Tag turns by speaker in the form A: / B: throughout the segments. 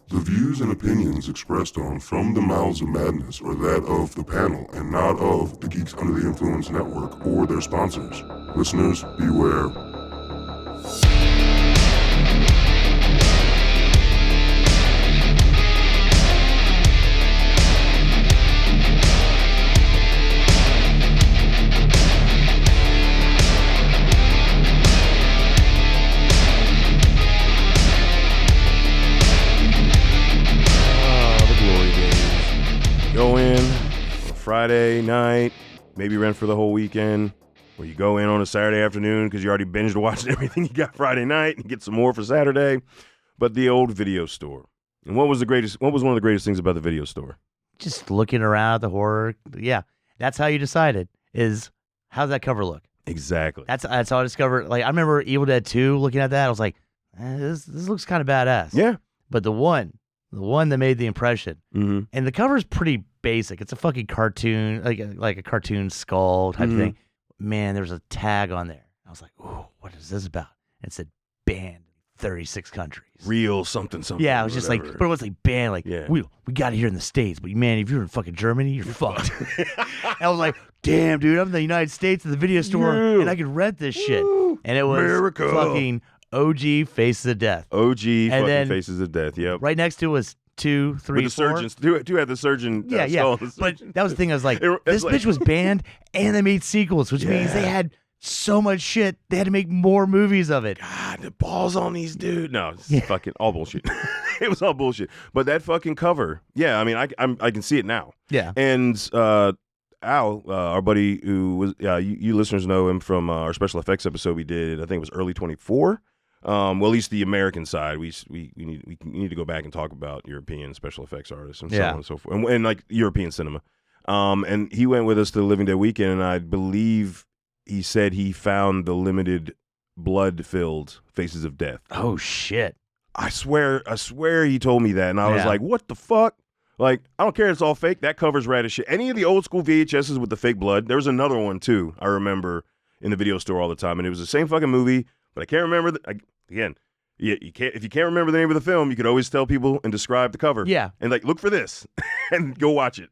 A: The views and opinions expressed on From the Mouths of Madness are that of the panel and not of the Geeks Under the Influence Network or their sponsors. Listeners, beware.
B: Go in on a Friday night, maybe rent for the whole weekend, or you go in on a Saturday afternoon because you already binged watching everything you got Friday night and get some more for Saturday. But the old video store. And what was one of the greatest things about the video store?
C: Just looking around at the horror. Yeah, that's how you decided, is how's that cover look?
B: Exactly.
C: That's how I discovered. Like, I remember Evil Dead 2, looking at that, I was like, this looks kind of badass.
B: Yeah.
C: But the one that made the impression,
B: Mm-hmm.
C: and the cover is pretty basic. It's a fucking cartoon, like a cartoon skull type of thing. Man, there was a tag on there. I was like, ooh, what is this about? And it said banned in 36 countries.
B: Real something.
C: Yeah, it was just like, but it was like banned. Like,
B: Yeah.
C: we got it here in the States, but man, if you're in fucking Germany, you're fucked. I was like, damn, dude, I'm in the United States at the video store,
B: Yeah.
C: and I can rent this shit. And it was
B: America.
C: fucking OG Faces of Death.
B: OG
C: And
B: fucking
C: then
B: Faces of Death. Yep.
C: Right next to it was 2, 3,
B: With the
C: 4.
B: surgeons. Two had the surgeon.
C: Yeah.
B: skull.
C: But that was the thing. I was like,
B: It's
C: this
B: like-
C: bitch was banned, and they made sequels, which means they had so much shit. They had to make more movies of it.
B: God, the balls on these dudes. No, it's fucking all bullshit. It was all bullshit. But that fucking cover, yeah, I mean, I can see it now.
C: Yeah.
B: And Al, our buddy who was, you listeners know him from our special effects episode we did, I think it was early 24. Well, at least the American side. We need to go back and talk about European special effects artists and so on and so forth, and like European cinema. And he went with us to the Living Dead weekend, and I believe he said he found the limited blood-filled Faces of Death.
C: Oh shit.
B: I swear he told me that, and I was like, what the fuck? Like, I don't care, it's all fake. That cover's rad as shit. Any of the old school VHSs with the fake blood, there was another one too, I remember, in the video store all the time, and it was the same fucking movie, but I can't remember, again, you can't, if you can't remember the name of the film, you could always tell people and describe the cover.
C: Yeah.
B: And like, look for this, and go watch it.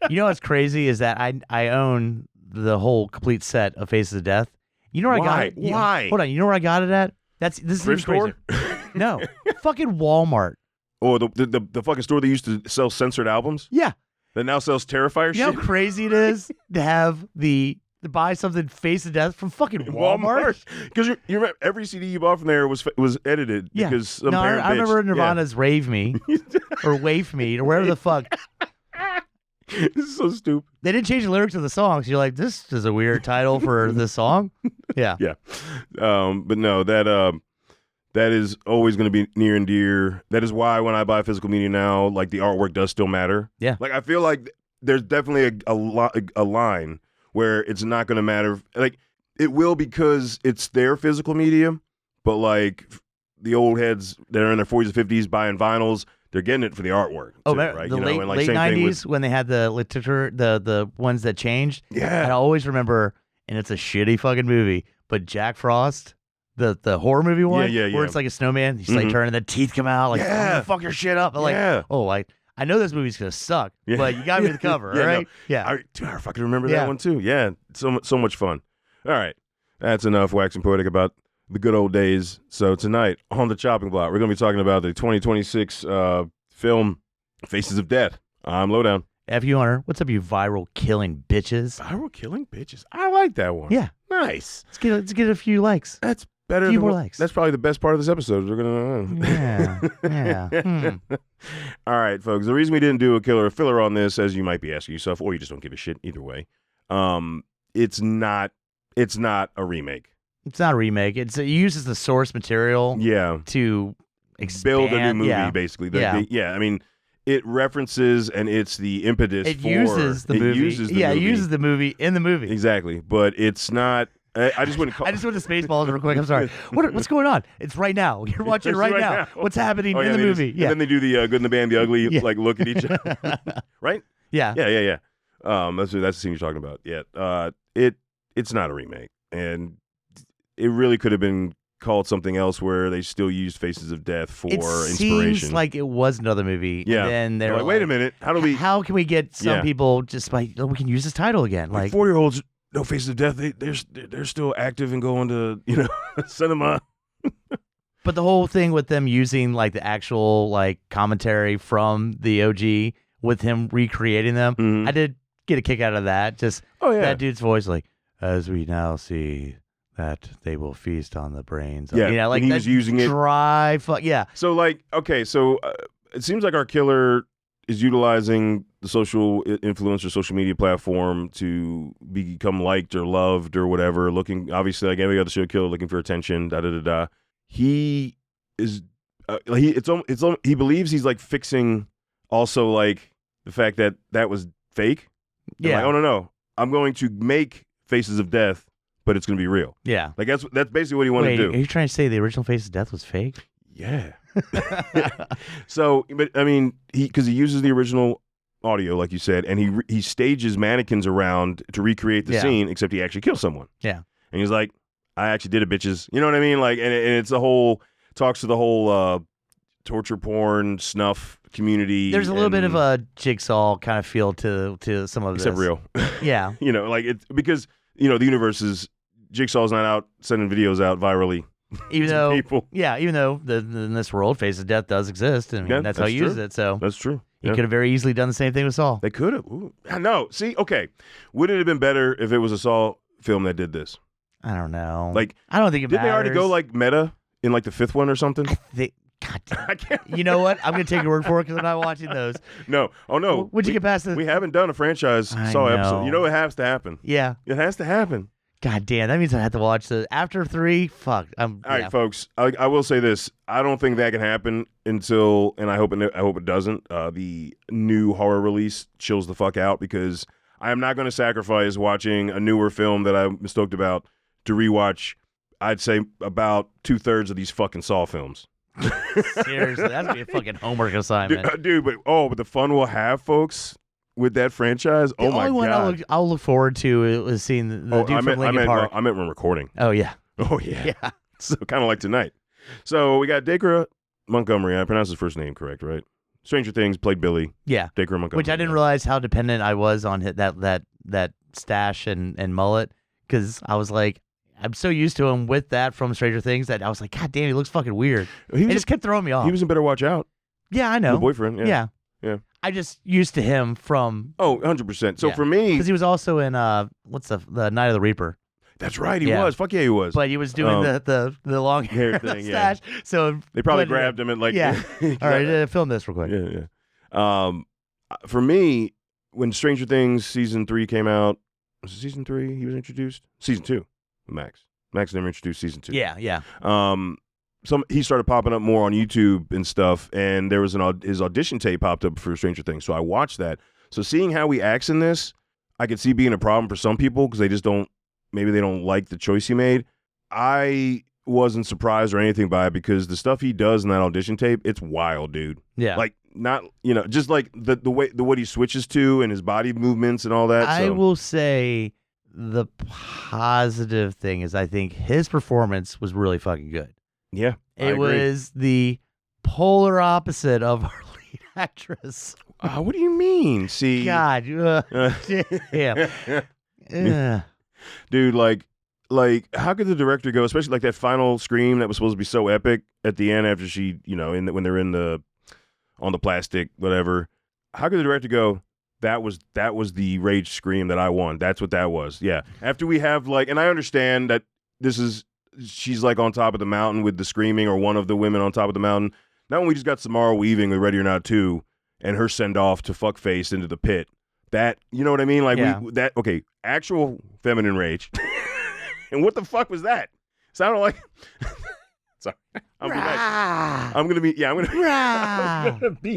C: You know what's crazy is that I own the whole complete set of Faces of Death. You know where I got it?
B: Why?
C: Hold on. You know where I got it at? This is
B: Thrift
C: even crazier. No, fucking Walmart.
B: Or the fucking store that used to sell censored albums
C: Yeah.
B: that now sells Terrifier
C: You know
B: shit.
C: how crazy it is to have to buy something Face of Death from fucking Walmart?
B: Because you remember every CD you bought from there was edited
C: Yeah.
B: because some
C: No,
B: parent
C: I remember
B: bitch.
C: Nirvana's Rave Me or Wave Me or whatever the fuck.
B: This is so stupid.
C: They didn't change the lyrics of the songs. You're like, this is a weird title for this song. Yeah.
B: Yeah. But no, that is always going to be near and dear. That is why when I buy physical media now, like the artwork does still matter.
C: Yeah.
B: Like I feel like there's definitely a line where it's not going to matter. Like it will because it's their physical medium, but like the old heads that are in their 40s and 50s buying vinyls, they're getting it for the artwork.
C: Oh,
B: too,
C: man,
B: right?
C: the
B: You know,
C: late,
B: and like
C: late
B: same thing
C: 90s when they had the literature, the ones that changed.
B: Yeah.
C: And I always remember, and it's a shitty fucking movie, but Jack Frost, the horror movie one,
B: Yeah.
C: where it's like a snowman, he's like turning, the teeth come out, like, I'm gonna fuck your shit up. I'm like,
B: Yeah.
C: oh, I know this movie's gonna suck,
B: Yeah.
C: but you got me the cover,
B: Yeah,
C: all right?
B: no.
C: Yeah.
B: I fucking remember
C: Yeah.
B: that one too. Yeah, so much fun. All right, that's enough waxing poetic about the good old days. So tonight on the chopping block, we're gonna be talking about the 2026 film Faces of Death. I'm Lowdown.
C: F.U. Hunter, what's up, you viral killing bitches?
B: Viral killing bitches. I like that one.
C: Yeah.
B: Nice.
C: Let's get a few likes.
B: That's better.
C: Few
B: than
C: more
B: what-
C: likes.
B: That's probably the best part of this episode. We're gonna.
C: Yeah.
B: All right, folks. The reason we didn't do a killer or filler on this, as you might be asking yourself, or you just don't give a shit, either way, it's not a remake.
C: It's not a remake. It uses the source material
B: Yeah.
C: to
B: Build a new movie,
C: yeah.
B: basically.
C: Yeah.
B: I mean, it references and it's the impetus
C: It
B: for...
C: uses the movie.
B: It uses the
C: It
B: movie.
C: uses the movie in the movie.
B: Exactly. But it's not... I just wouldn't call...
C: I just went to Spaceballs real quick. I'm sorry. What's going on? It's right now. You're watching
B: It's
C: right
B: right
C: now.
B: now.
C: What's happening
B: Oh,
C: in
B: yeah,
C: the
B: they
C: movie?
B: just-
C: Yeah.
B: And then they do the good and the bad and the ugly,
C: Yeah.
B: like look at each other. Right?
C: Yeah.
B: Yeah. That's the scene you're talking about. Yeah. It's not a remake. And it really could have been called something else where they still used Faces of Death for
C: it
B: inspiration.
C: Seems like it was another movie.
B: Yeah.
C: And then
B: They're
C: they're
B: like, wait a minute. How
C: can we get some
B: Yeah.
C: people just by we can use this title again? Like
B: 4-year-olds, no Faces of Death, they're still active and going to, cinema.
C: But the whole thing with them using like the actual like commentary from the OG with him recreating them,
B: Mhm.
C: I did get a kick out of that. Just that dude's voice, like, as we now see that they will feast on the brains.
B: Yeah,
C: like
B: and he
C: that
B: was using it.
C: dry. Yeah,
B: So like, okay, so it seems like our killer is utilizing the social influencer, social media platform to become liked or loved or whatever. Looking, obviously, like every other serial killer, looking for attention. Da da da da. He is. He believes he's like fixing. Also, like the fact that was fake. And
C: yeah.
B: Like, oh no, I'm going to make Faces of Death, but it's going to be real.
C: Yeah.
B: Like that's basically what he wanted
C: Wait,
B: to do.
C: are you trying to say the original Face of Death was fake?
B: Yeah. So, but I mean, because he uses the original audio, like you said, and he stages mannequins around to recreate the scene, except he actually kills someone.
C: Yeah.
B: And he's like, I actually did it, bitches. You know what I mean? Like, and it's talks to the whole torture porn, snuff community.
C: There's a little bit of a Jigsaw kind of feel to some of this.
B: Except real.
C: Yeah.
B: Like it's because, the universe is, Jigsaw's not out sending videos out virally.
C: Even though,
B: people.
C: Yeah, even though in this world, Face of Death does exist, and that's how he uses it. So
B: that's true.
C: He could have very easily done the same thing with Saw.
B: They could have. No, see, okay. Would it have been better if it was a Saw film that did this?
C: I don't know.
B: Like,
C: I don't think it
B: didn't
C: matters.
B: they already go like meta in like the fifth one or something?
C: God
B: I can't.
C: You know what? I'm going to take your word for it because I'm not watching those.
B: No. Oh, no.
C: When'd you get past this?
B: We haven't done a franchise Saw episode. You know it has to happen.
C: Yeah.
B: It has to happen.
C: God damn, that means I have to watch the after 3. Fuck.
B: All right, folks. I will say this. I don't think that can happen until, and I hope it doesn't. The new horror release chills the fuck out because I am not going to sacrifice watching a newer film that I'm stoked about to rewatch. I'd say about 2/3 of these fucking Saw films.
C: Seriously, that's gonna be a fucking homework assignment,
B: dude. But the fun we'll have, folks, with that franchise.
C: The only one I'll look forward to is seeing the dude from Linkin Park.
B: I meant when recording.
C: Oh yeah.
B: Oh yeah.
C: Yeah.
B: So kind of like tonight. So we got Dacre Montgomery. I pronounced his first name correct, right? Stranger Things played Billy.
C: Yeah.
B: Dacre Montgomery.
C: Which I didn't realize how dependent I was on that stash and mullet, because I was like, I'm so used to him with that from Stranger Things that I was like, God damn, he looks fucking weird. It just kept throwing me off.
B: He was in Better Watch Out.
C: Yeah, I know.
B: The boyfriend. Yeah.
C: Yeah. I just used to him from.
B: Oh, 100%. So for me,
C: because he was also in what's the Night of the Reaper.
B: That's right, he was. Fuck yeah, he was.
C: But he was doing the long hair
B: thing,
C: stash. Yeah. So
B: they probably grabbed him and like,
C: yeah. All right, film this real quick.
B: Yeah. For me, when Stranger Things season 3 came out, was it season 3? He was introduced. Season 2, Max never introduced season 2.
C: Yeah.
B: He started popping up more on YouTube and stuff, and there was his audition tape popped up for Stranger Things, so I watched that. So seeing how he acts in this, I could see being a problem for some people because maybe they don't like the choice he made. I wasn't surprised or anything by it because the stuff he does in that audition tape, it's wild, dude.
C: Yeah.
B: Like not, just like the way what he switches to and his body movements and all that.
C: I will say the positive thing is I think his performance was really fucking good.
B: Yeah.
C: It was the polar opposite of our lead actress.
B: What do you mean? See,
C: God, damn.
B: Dude, like, how could the director go, especially like that final scream that was supposed to be so epic at the end after she, when they're on the plastic, whatever. How could the director go, that was the rage scream that I want. That's what that was. Yeah. After we have and I understand that she's like on top of the mountain with the screaming, or one of the women on top of the mountain. Now when we just got Samara Weaving with Ready or Not 2 and her send off to fuckface into the pit. That, you know what I mean? Like actual feminine rage. And what the fuck was that? Sounded like sorry. I'm gonna be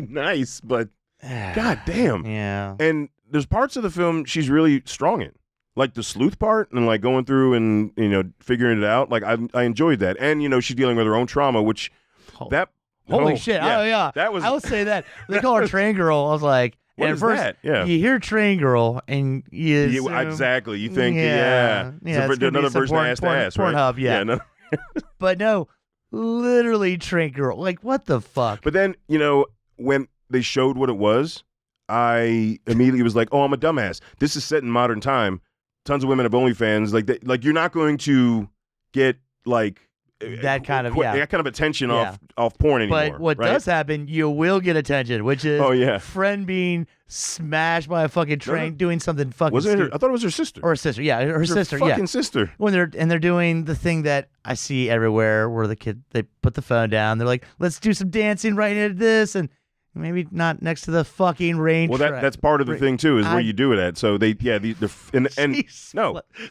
B: nice, but God damn.
C: Yeah.
B: And there's parts of the film she's really strong in. Like the sleuth part and like going through and, figuring it out. Like I enjoyed that. And, she's dealing with her own trauma, which
C: holy shit. Yeah. Oh, yeah.
B: That was,
C: I will say that. They call her Train Girl. I was like,
B: what is that? Yeah.
C: You hear Train Girl and you assume,
B: exactly. You think,
C: yeah.
B: So another version of ass to ass, right?
C: Pornhub, yeah. But no, literally train girl. Like, what the fuck?
B: But then, when they showed what it was, I immediately was like, oh, I'm a dumbass. This is set in modern time. Tons of women have OnlyFans. Like you're not going to get
C: that kind of
B: that kind of attention off porn anymore.
C: But what
B: right?
C: does happen, you will get attention, which is friend being smashed by a fucking train doing something fucking
B: Wasn't
C: stupid.
B: I thought it was her sister.
C: Or a sister, yeah, her sister,
B: fucking sister.
C: When they're doing the thing that I see everywhere, where they put the phone down, they're like, let's do some dancing right into this, and maybe not next to the fucking rain.
B: Well, that's part of the thing too, is where you do it at. So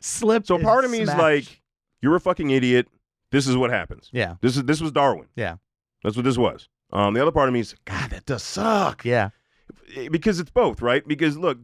C: slip.
B: So part of me is like, you're a fucking idiot. This is what happens.
C: Yeah.
B: This was Darwin.
C: Yeah.
B: That's what this was. The other part of me is, God, that does suck.
C: Yeah.
B: Because it's both, right? Because look,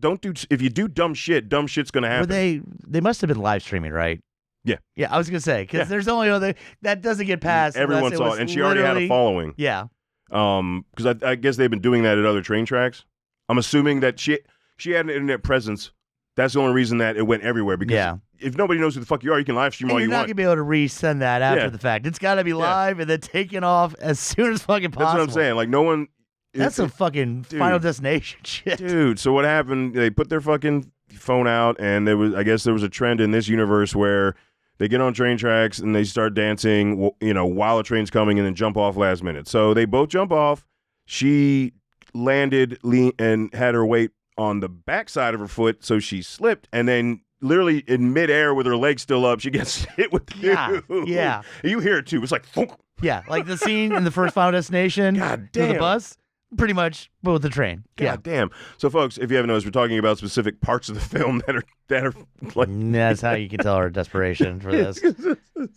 B: if you do dumb shit's gonna happen.
C: They must have been live streaming, right?
B: Yeah.
C: Yeah, I was gonna say, because there's only other that doesn't get past.
B: Everyone saw it, and she already had a following.
C: Yeah.
B: Because I guess they've been doing that at other train tracks. I'm assuming that she had an internet presence. That's the only reason that it went everywhere. Because if nobody knows who the fuck you are, you can live stream all you want.
C: You're not gonna be able to resend that after the fact. It's got to be live and then taken off as soon as fucking possible.
B: That's what I'm saying. Like no one.
C: That's some fucking Final Destination shit,
B: dude. So what happened? They put their fucking phone out, and I guess there was a trend in this universe where they get on train tracks and they start dancing, while a train's coming, and then jump off last minute. So they both jump off. She landed and had her weight on the backside of her foot, so she slipped, and then literally in midair with her legs still up, she gets hit with the
C: Yeah.
B: You hear it too. It's like thunk.
C: Yeah, like the scene in the first Final Destination.
B: God
C: with
B: damn.
C: the bus. Pretty much, but with the train.
B: God damn. So, folks, if you haven't noticed, we're talking about specific parts of the film that are like.
C: That's how you can tell her desperation for this.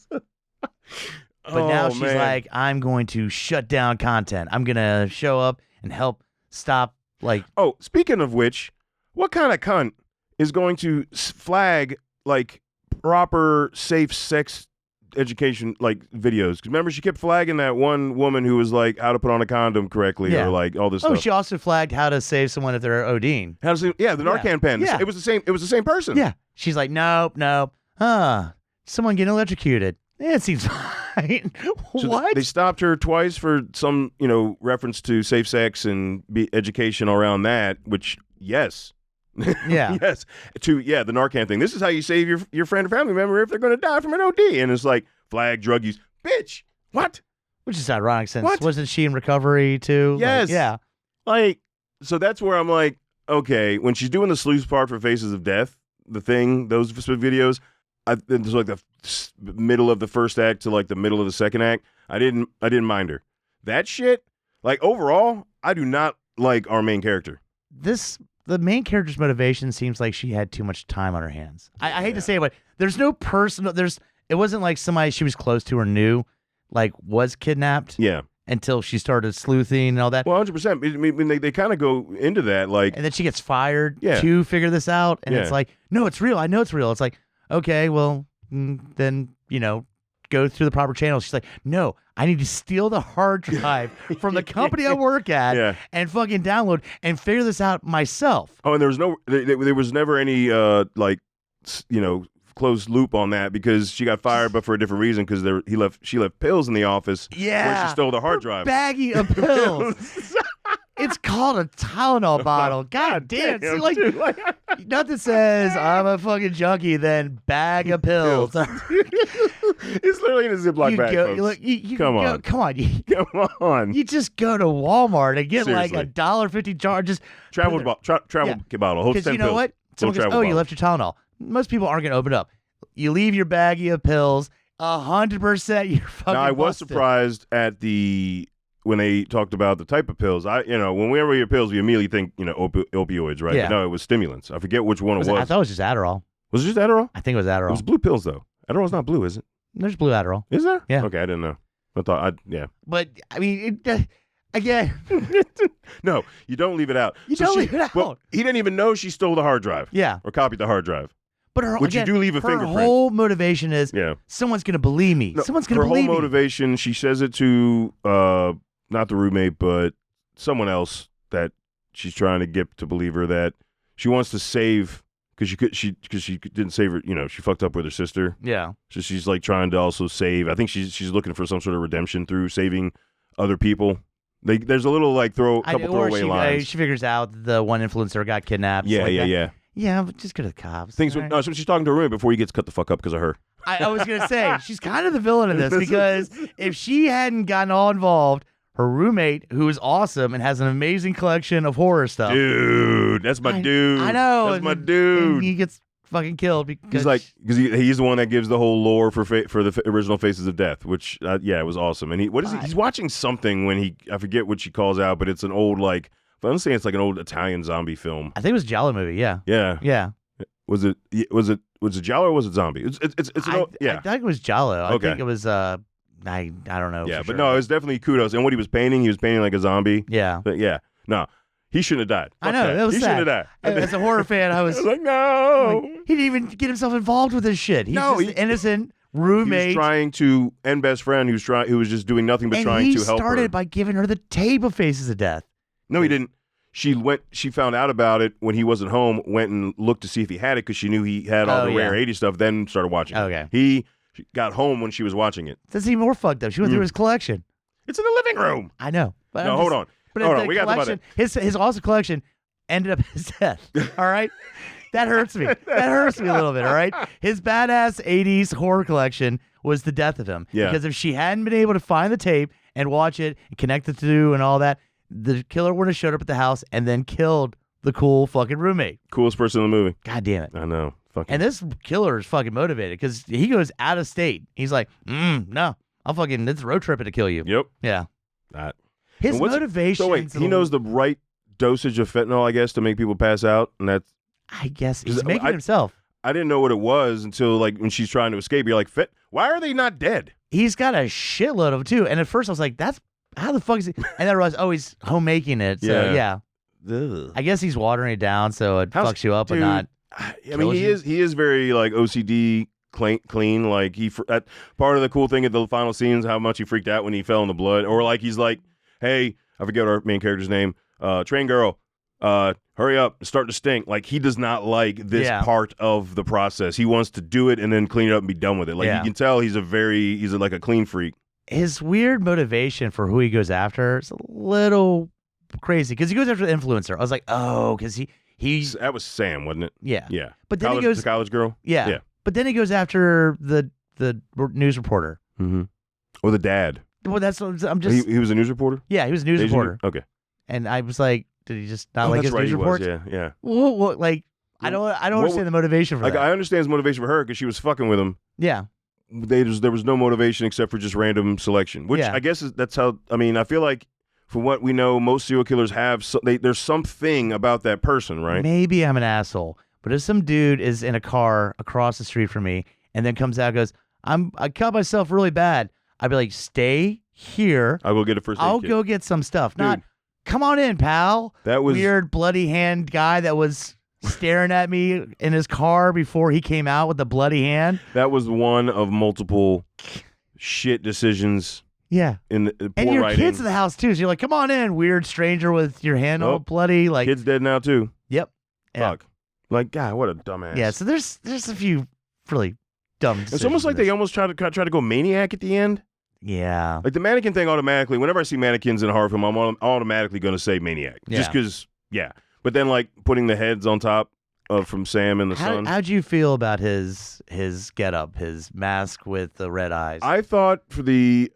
C: But now she's like, I'm going to shut down content. I'm gonna show up and help stop. Like,
B: oh, speaking of which, what kind of cunt is going to flag like proper safe sex education like videos? Because remember, she kept flagging that one woman who was like how to put on a condom correctly or like all this stuff.
C: She also flagged how to save someone if they're ODing.
B: How to the Narcan pen.
C: Yeah.
B: It was the same person.
C: Yeah. She's like, nope. Someone getting electrocuted. It seems fine.
B: So
C: what?
B: They stopped her twice for some, reference to safe sex and education around that, which, yes.
C: Yeah.
B: Yes. The Narcan thing. This is how you save your friend or family member if they're going to die from an OD. And it's like, flag drug use. Bitch, what?
C: Which is ironic since wasn't she in recovery too?
B: Yes.
C: Like, yeah.
B: Like, so that's where I'm like, okay, when she's doing the sluice part for Faces of Death, the thing, those videos, it was like the middle of the first act to like the middle of the second act. I didn't mind her. That shit, like overall, I do not like our main character.
C: The main character's motivation seems like she had too much time on her hands. I hate to say it, but there's no personal. It wasn't like somebody she was close to or knew, like was kidnapped.
B: Yeah.
C: Until she started sleuthing and all that.
B: Well, 100%. I mean, they kind of go into that, like,
C: and then she gets fired to figure this out, and it's like, no, it's real. I know it's real. It's like, okay, well, then go through the proper channels. She's like, no, I need to steal the hard drive from the company I work at and fucking download and figure this out myself.
B: Oh, and there was never any closed loop on that because she got fired, but for a different reason because she left pills in the office.
C: Yeah,
B: where she stole the hard drive.
C: Baggie of pills. It's called a Tylenol bottle. God damn. See, like, nothing says I'm a fucking junkie than bag of pills.
B: It's literally in a Ziploc bag, folks. Come on. Come on.
C: You just go to Walmart and get
B: Seriously.
C: like $1.50 jar. Just
B: travel bottle. Hold 10
C: you know
B: pills.
C: what? Someone goes, you left your Tylenol. Most people aren't going to open it up. You leave your baggie of pills. 100% you're fucking
B: Now, I was
C: busted.
B: surprised at when they talked about the type of pills. When we ever hear pills, we immediately think, opioids, right?
C: Yeah.
B: But no, it was stimulants. I forget which one it was.
C: I thought it was just Adderall.
B: Was it just Adderall?
C: I think it was Adderall.
B: It was blue pills, though. Adderall's not blue, is it?
C: There's blue Adderall.
B: Is there?
C: Yeah.
B: Okay, I didn't know. I thought,
C: But, I mean, again.
B: No, you don't leave it out.
C: You don't leave it out.
B: Well, he didn't even know she stole the hard drive.
C: Yeah.
B: Or copied the hard drive.
C: But
B: you do leave a fingerprint.
C: Her whole motivation is someone's going to believe me.
B: No,
C: Someone's going to believe me.
B: Her whole motivation, she says it to not the roommate, but someone else that she's trying to get to believe her that she wants to save because she didn't save her. You know, she fucked up with her sister.
C: Yeah.
B: So she's like trying to also save. I think she's looking for some sort of redemption through saving other people. There's a little like couple throwaway lines.
C: She figures out the one influencer got kidnapped.
B: Yeah,
C: yeah. Yeah, but just go to the cops.
B: Right? No, so she's talking to her roommate before he gets cut the fuck up because of her.
C: I was gonna say she's kind of the villain in this because if she hadn't gotten all involved, her roommate, who is awesome and has an amazing collection of horror stuff,
B: dude, that's my dude.
C: I know,
B: that's my dude.
C: And he gets fucking killed because
B: he's the one that gives the whole lore for the original Faces of Death, which it was awesome. And he's watching something when I forget what she calls out, but it's an old like. I'm saying it's like an old Italian zombie film.
C: I think it was a Giallo movie. Yeah.
B: Yeah. Was it Giallo or was it zombie? I
C: think it was Giallo. I think it was I don't know.
B: Yeah,
C: but
B: no, it was definitely kudos. And what he was painting like a zombie.
C: Yeah.
B: But yeah. No. He shouldn't have died.
C: I know. That was
B: he
C: sad.
B: shouldn't have died.
C: As a horror fan, I was
B: like, no.
C: He didn't even get himself involved with this shit. He's just an innocent roommate.
B: He was trying to end best friend who was just doing nothing but trying to help her.
C: He started by giving her the tape of Faces of Death.
B: No, he didn't. She found out about it when he wasn't home, went and looked to see if he had it because she knew he had all the rare 80 stuff, then started watching it.
C: Okay.
B: She got home when she was watching it.
C: That's even more fucked up. She went through his collection.
B: It's in the living room.
C: I know. But
B: hold on. Hold on. We got about it.
C: His awesome collection ended up his death. All right? That hurts me. That hurts me a little bit, all right? His badass 80s horror collection was the death of him.
B: Yeah.
C: Because if she hadn't been able to find the tape and watch it and connect the two and all that, the killer would have showed up at the house and then killed the cool fucking roommate.
B: Coolest person in the movie.
C: God damn it.
B: I know.
C: And this killer is fucking motivated because he goes out of state. He's like, no, it's road tripping to kill you.
B: Yep.
C: Yeah. His
B: motivation.
C: So
B: wait, he knows the right dosage of fentanyl, I guess, to make people pass out, and that's.
C: I guess he's making it himself.
B: I didn't know what it was until like when she's trying to escape. You're like, why are they not dead?
C: He's got a shitload of them too. And at first I was like, how the fuck is he? And then I realized, he's homemaking it. So yeah. I guess he's watering it down so it fucks you up, but not.
B: I mean, he is very like OCD clean. Like part of the cool thing at the final scenes, how much he freaked out when he fell in the blood, or like he's like, hey, I forget our main character's name, train girl, hurry up, it's starting to stink. Like he does not like this part of the process. He wants to do it and then clean it up and be done with it. Like you can tell he's like a clean freak.
C: His weird motivation for who he goes after is a little crazy because he goes after the influencer. I was like, because
B: that was Sam, wasn't it?
C: Yeah.
B: Yeah.
C: But then
B: the college girl?
C: Yeah. But then he goes after the news reporter.
B: Mm-hmm. Or the dad.
C: Well, that's what I'm just.
B: He was a news reporter?
C: Yeah, he was a news reporter.
B: Okay.
C: And I was like, did he just not like his news reports?
B: Yeah.
C: Well, like, I don't understand the motivation for that.
B: I understand his motivation for her because she was fucking with him.
C: Yeah.
B: There was no motivation except for just random selection, which I guess that's how. I mean, I feel like for what we know, most serial killers have. There's something about that person, right?
C: Maybe I'm an asshole, but if some dude is in a car across the street from me and then comes out and goes, I cut myself really bad, I'd be like, stay here.
B: I'll go get a first aid
C: I'll
B: kit.
C: Go get some stuff.
B: Dude,
C: not, come on in, pal.
B: That was
C: weird bloody hand guy that was staring at me in his car before he came out with the bloody hand.
B: That was one of multiple shit decisions.
C: Yeah.
B: In the poor
C: and your
B: writing.
C: kid's in the house too. So you're like, come on in, weird stranger with your hand all bloody. Like
B: kid's dead now too.
C: Yep.
B: Fuck. Like, God, what a dumbass.
C: Yeah. So there's a few really dumb decisions.
B: It's almost like they almost try to go maniac at the end.
C: Yeah.
B: Like the mannequin thing automatically, whenever I see mannequins in a horror film, I'm automatically going to say maniac.
C: Yeah.
B: Just because, But then like putting the heads on top from Sam and the son.
C: How'd you feel about his getup, his mask with the red eyes?
B: I thought for the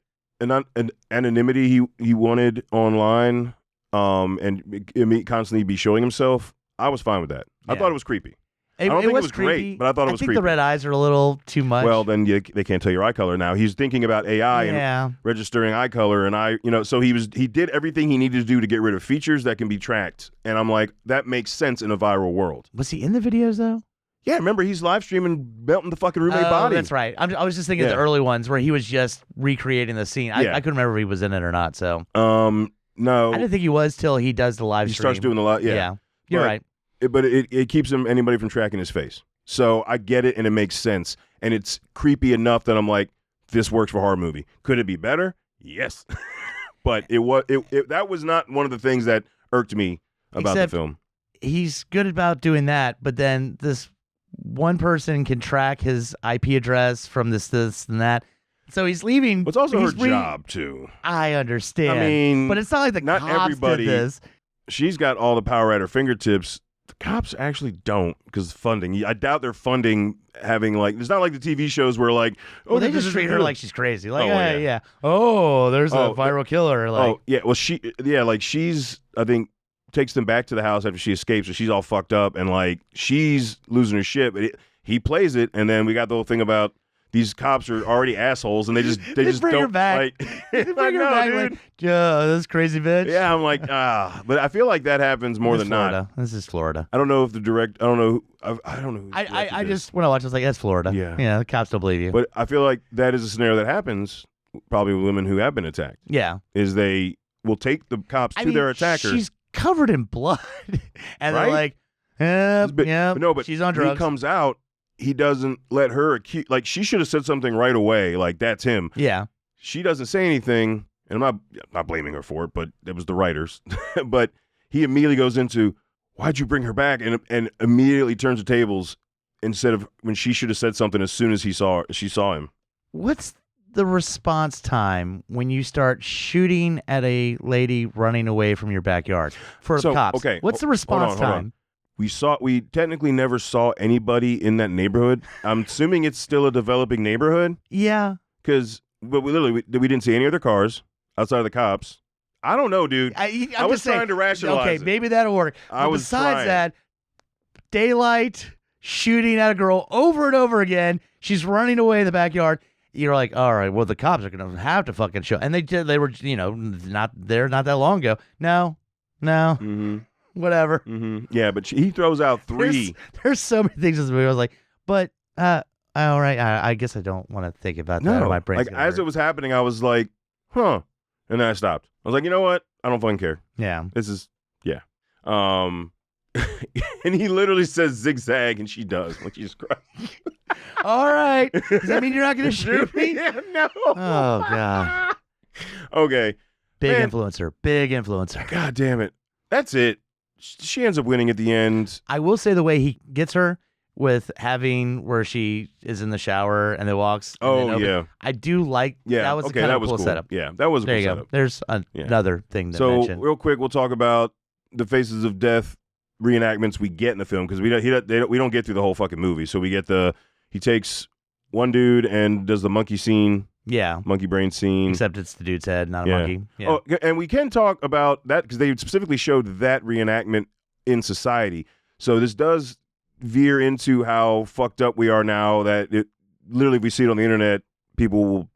B: anonymity he wanted online and constantly be showing himself, I was fine with that. I thought it was creepy. I don't think it was great, but I thought it was creepy.
C: I think the red eyes are a little too much.
B: Well, then they can't tell your eye color now. He's thinking about AI and registering eye color, and so he did everything he needed to do to get rid of features that can be tracked. And I'm like, that makes sense in a viral world.
C: Was he in the videos though?
B: Yeah, remember he's live streaming melting the fucking roommate body.
C: That's right. I was just thinking of the early ones where he was just recreating the scene. I couldn't remember if he was in it or not. So
B: no,
C: I didn't think he was till he does the live stream.
B: He starts doing the live. Yeah,
C: you're right.
B: But it keeps anybody from tracking his face. So I get it, and it makes sense, and it's creepy enough that I'm like, this works for a horror movie. Could it be better? Yes, but that was not one of the things that irked me about the film.
C: he's good about doing that, but then this one person can track his IP address from this, and that. So he's leaving.
B: It's also her job too.
C: I understand.
B: I mean,
C: but it's not like the
B: not
C: cops
B: everybody.
C: did this.
B: She's got all the power at her fingertips. The cops actually don't, because funding. I doubt they're funding having like. It's not like the TV shows where like. Oh,
C: Well, they just treat her like she's crazy. Like,
B: Oh,
C: yeah. Oh, there's a viral killer. Like,
B: oh yeah. Well, she's. I think takes them back to the house after she escapes, so she's all fucked up and like she's losing her shit. But he plays it, and then we got the whole thing about. These cops are already assholes, and they just
C: bring
B: don't
C: her back.
B: like.
C: They bring her back,
B: dude.
C: like, this crazy bitch.
B: Yeah, I'm like, but I feel like that happens more
C: It's
B: than
C: Florida.
B: not.
C: This is Florida.
B: I don't know if the direct. I don't know. I don't know. Who
C: I
B: directed this.
C: just when I watched, I was like, that's Florida.
B: Yeah.
C: The cops don't believe you.
B: But I feel like that is a scenario that happens probably with women who have been attacked.
C: Yeah,
B: Is they will take the cops to their attacker.
C: She's covered in blood, and
B: Right?
C: they're like, yep,
B: but no, but
C: she's on
B: when
C: drugs.
B: he comes out. He doesn't let her accuse. Like she should have said something right away. Like that's him.
C: Yeah,
B: She doesn't say anything, and I'm not blaming her for it, but it was the writers. But he immediately goes into, "Why'd you bring her back?" and immediately turns the tables instead of when she should have said something as soon as she saw him.
C: what's the response time when you start shooting at a lady running away from your backyard for
B: So,
C: cops?
B: okay,
C: What's the
B: hold on,
C: response
B: hold on.
C: time?
B: We technically never saw anybody in that neighborhood. I'm assuming it's still a developing neighborhood
C: Yeah,
B: because we didn't see any other cars outside of the cops. I don't know, dude.
C: I'm
B: I was
C: just saying,
B: trying to rationalize
C: okay,
B: it.
C: maybe that'll work.
B: I
C: But
B: was
C: besides
B: trying.
C: that, daylight shooting at a girl over and over again. She's running away in the backyard. You're like, all right, well, the cops are gonna have to fucking show. And they did. They were, not there not that long ago. No,
B: Mm-hmm.
C: whatever.
B: Mm-hmm. Yeah, but he throws out three.
C: There's so many things in this movie. I was like, but all right, I guess I don't want to think about that. Or
B: No,
C: my brain's
B: like
C: gonna
B: as
C: hurt.
B: it was happening, I was like, huh, and then I stopped. I was like, you know what? I don't fucking care.
C: Yeah.
B: This is and he literally says zigzag, and she does. I'm like, Jesus Christ.
C: All right. Does that mean you're not gonna shoot me?
B: Yeah, no.
C: Oh god.
B: Okay.
C: Big
B: Man.
C: influencer. Big influencer.
B: God damn it. That's it. She ends up winning at the end.
C: I will say the way he gets her with having where she is in the shower and then walks. And then
B: Oh
C: open-
B: yeah.
C: I do like.
B: Yeah.
C: That was
B: okay,
C: kind
B: that
C: of a
B: was
C: cool
B: cool
C: setup.
B: Yeah, that was a
C: There
B: cool
C: you go.
B: setup.
C: There's
B: Yeah.
C: another thing to
B: So
C: mention.
B: real quick, we'll talk about the Faces of Death reenactments we get in the film, because we don't get through the whole fucking movie. So we get he takes one dude and does the monkey scene,
C: Yeah.
B: monkey brain scene.
C: Except it's the dude's head, not a
B: Yeah.
C: monkey. Yeah.
B: Oh, and we can talk about that because they specifically showed that reenactment in society. So this does veer into how fucked up we are now. That literally, if we see it on the internet, people will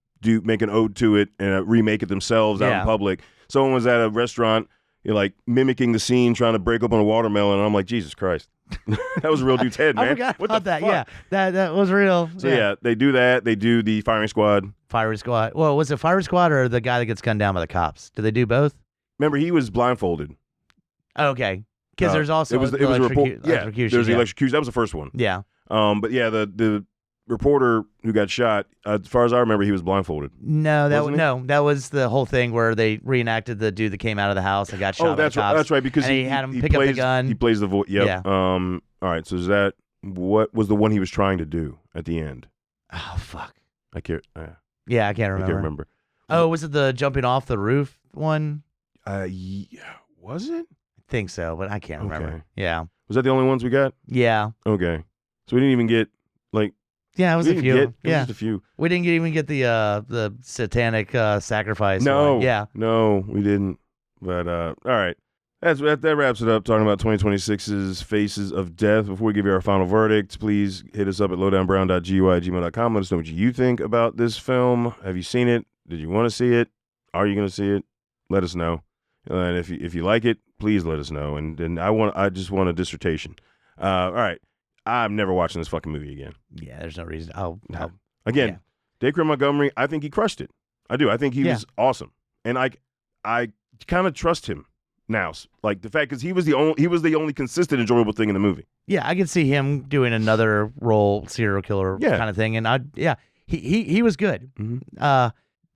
B: make an ode to it and remake it themselves out
C: Yeah.
B: in public. Someone was at a restaurant, like mimicking the scene, trying to break open a watermelon, and I'm like, Jesus Christ, that was a real dude's head, man.
C: I forgot
B: What
C: about
B: the
C: that.
B: fuck?
C: Yeah. That was real.
B: So yeah, they do that. They do the firing squad.
C: Firing squad. Well, was it firing squad or the guy that gets gunned down by the cops? Do they do both?
B: Remember, he was blindfolded.
C: Okay. Because there's also
B: it was a report. Yeah,
C: electrocution.
B: there's the electrocution. That was the first one.
C: Yeah.
B: But yeah, the reporter who got shot, as far as I remember, he was blindfolded.
C: No,
B: Wasn't he?
C: that was the whole thing where they reenacted the dude that came out of the house and got shot.
B: Oh, that's
C: by the
B: right.
C: cops.
B: That's right. Because
C: And he had him pick up the
B: plays,
C: gun.
B: He plays the voice. Yep.
C: Yeah.
B: All right. So is that what was the one he was trying to do at the end?
C: Oh fuck.
B: I can't.
C: Yeah, I can't
B: I
C: remember.
B: can't remember.
C: Oh, was it the jumping off the roof one?
B: Yeah. Was it?
C: I think so, but I can't remember.
B: Okay.
C: Yeah.
B: Was that the only ones we got?
C: Yeah.
B: Okay. So we didn't even get like.
C: Yeah, it was
B: we
C: a
B: didn't
C: few.
B: Get, it was
C: Yeah.
B: just a few.
C: We didn't even get the satanic sacrifice.
B: No.
C: one. Yeah.
B: No, we didn't. But all right. That wraps it up. Talking about 2026's Faces of Death. Before we give you our final verdict, please hit us up at lowdownbrown.gy@gmail.com. Let us know what you think about this film. Have you seen it? Did you want to see it? Are you going to see it? Let us know. And if you like it, please let us know. And I just want a dissertation. All right. I'm never watching this fucking movie again.
C: Yeah, there's no reason.
B: Again,
C: Yeah.
B: Dacre Montgomery, I think he crushed it. I do. I think he was awesome. And I kind of trust him now. Like the fact, because he was the only consistent, enjoyable thing in the movie.
C: Yeah, I could see him doing another role, serial killer kind of thing, and he was good.
B: Mm-hmm.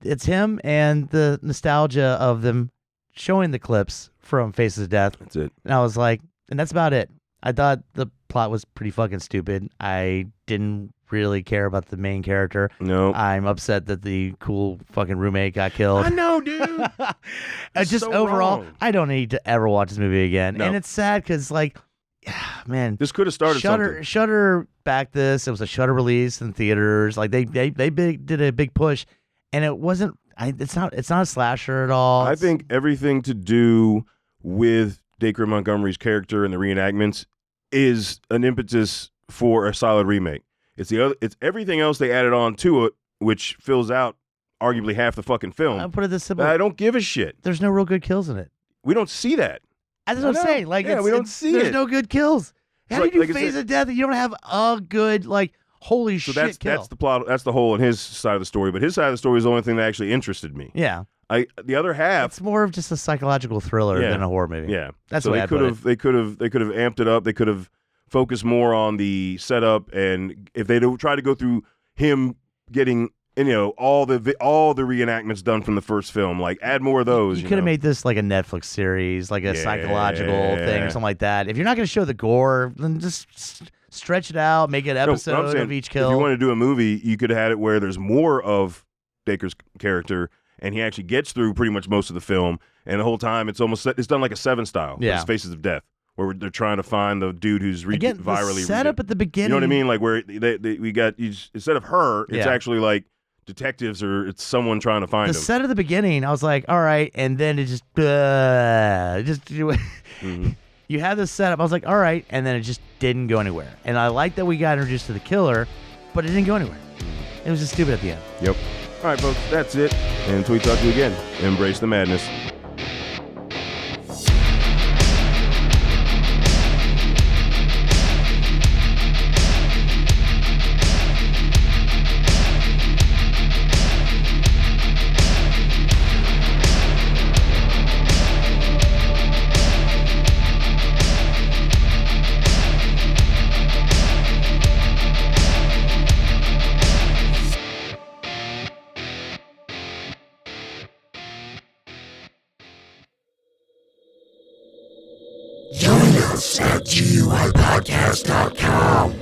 C: It's him and the nostalgia of them showing the clips from Faces of Death,
B: That's it.
C: and I was like, And that's about it. I thought the plot was pretty fucking stupid. I didn't really care about the main character.
B: No.
C: I'm upset that the cool fucking roommate got killed.
B: I know, dude.
C: Just
B: so
C: overall,
B: wrong.
C: I don't need to ever watch this movie again.
B: No.
C: And it's sad because, like, man,
B: This could have started something.
C: Shudder backed this. It was a Shudder release in theaters. Like they did a big push, and it wasn't. It's not a slasher at all.
B: I think everything to do with Dacre Montgomery's character and the reenactments is an impetus for a solid remake. It's everything else they added on to it, which fills out arguably half the fucking film.
C: I'll put it this simple.
B: I don't give a shit.
C: There's no real good kills in it.
B: We don't see that.
C: That's what I'm saying. Like,
B: yeah, we don't see
C: there's
B: it.
C: no good kills. How
B: It's
C: do you
B: like
C: do
B: I
C: phase
B: said-
C: of death and you don't have a good, like, holy
B: So
C: shit kill?
B: that's the plot. That's the hole in his side of the story. But his side of the story is the only thing that actually interested me.
C: Yeah.
B: The other half.
C: It's more of just a psychological thriller
B: Yeah.
C: than a horror movie.
B: Yeah,
C: That's
B: so
C: the way
B: they
C: I
B: could
C: put
B: have they could have amped it up. They could have focused more on the setup, and if they try to go through him getting all the reenactments done from the first film, like add more of those.
C: You could have made this like a Netflix series, like a psychological thing or something like that. If you're not going to show the gore, then just stretch it out, make an
B: No, what I'm
C: episode
B: saying,
C: of each kill.
B: If you want to do a movie, you could have had it where there's more of Dacre's character, and he actually gets through pretty much most of the film, and the whole time it's done like a Seven style.
C: Yeah.
B: It's Faces of Death, where they're trying to find the dude who's
C: Again,
B: virally.
C: the setup at the beginning.
B: You know what I mean? Like where we got instead of her, it's
C: Yeah.
B: actually like detectives or it's someone trying to find
C: The
B: him.
C: set at the beginning, I was like, all right, and then it just
B: Mhm.
C: you have this setup. I was like, all right, and then it just didn't go anywhere. And I like that we got introduced to the killer, but it didn't go anywhere. It was just stupid at the end.
B: Yep. All right, folks, that's it. And until we talk to you again, embrace the madness.
A: Join us at GUIPodcast.com.